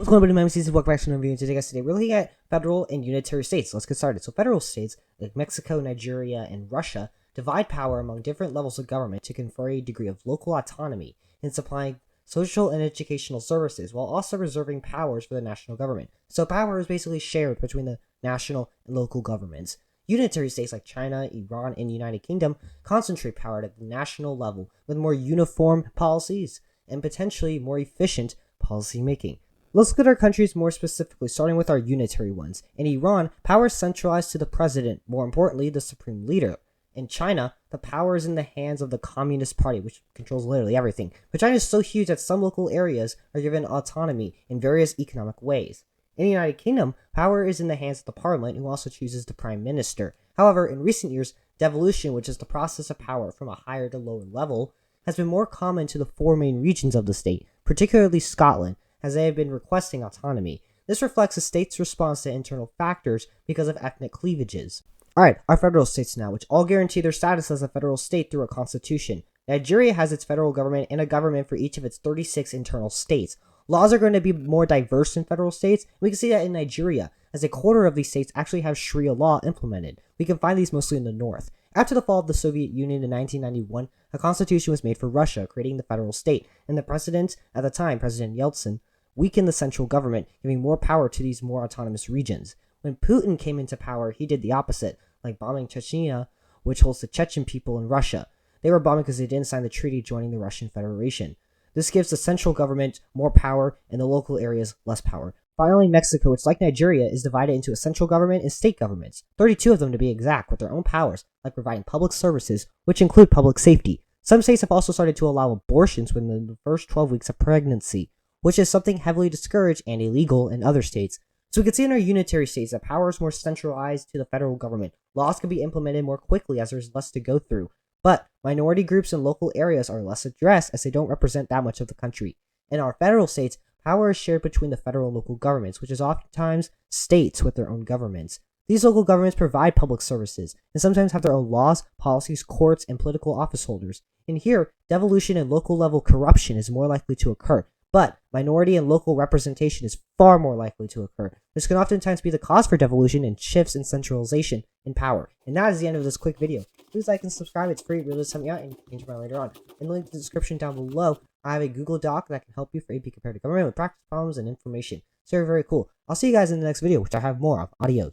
What's going on, my name is Eason. Welcome back to another video. Today, guys, we're looking at federal and unitary states. Let's get started. So federal states like Mexico, Nigeria, and Russia divide power among different levels of government to confer a degree of local autonomy in supplying social and educational services, while also reserving powers for the national government. So power is basically shared between the national and local governments. Unitary states like China, Iran, and the United Kingdom concentrate power at the national level with more uniform policies and potentially more efficient policy making. Let's look at our countries more specifically, starting with our unitary ones. In Iran, power is centralized to the president, more importantly, the supreme leader. In China, the power is in the hands of the Communist Party, which controls literally everything. But China is so huge that some local areas are given autonomy in various economic ways. In the United Kingdom, power is in the hands of the parliament, who also chooses the prime minister. However, in recent years, devolution, which is the process of power from a higher to lower level, has been more common to the four main regions of the state, particularly Scotland, as they have been requesting autonomy. This reflects the state's response to internal factors because of ethnic cleavages. Alright, our federal states now, which all guarantee their status as a federal state through a constitution. Nigeria has its federal government and a government for each of its 36 internal states. Laws are going to be more diverse in federal states. We can see that in Nigeria, as a quarter of these states actually have Sharia law implemented. We can find these mostly in the north. After the fall of the Soviet Union in 1991, a constitution was made for Russia, creating the federal state, and the president at the time, President Yeltsin, weakened the central government, giving more power to these more autonomous regions. When Putin came into power, he did the opposite, like bombing Chechnya, which holds the Chechen people in Russia. They were bombing because they didn't sign the treaty joining the Russian Federation. This gives the central government more power and the local areas less power. Finally, Mexico, which like Nigeria, is divided into a central government and state governments, 32 of them to be exact, with their own powers, like providing public services, which include public safety. Some states have also started to allow abortions within the first 12 weeks of pregnancy, which is something heavily discouraged and illegal in other states. So we can see in our unitary states that power is more centralized to the federal government. Laws can be implemented more quickly as there's less to go through. But minority groups in local areas are less addressed as they don't represent that much of the country. In our federal states, power is shared between the federal and local governments, which is oftentimes states with their own governments. These local governments provide public services and sometimes have their own laws, policies, courts, and political office holders. In here, devolution and local level corruption is more likely to occur. But minority and local representation is far more likely to occur. This can oftentimes be the cause for devolution and shifts in centralization in power. And that is the end of this quick video. Please like and subscribe. It's free. It really does help me out and you can change your mind later on. In the link in the description down below, I have a Google Doc that can help you for AP Comparative Government with practice problems and information. It's very, very cool. I'll see you guys in the next video, which I have more of. Adios.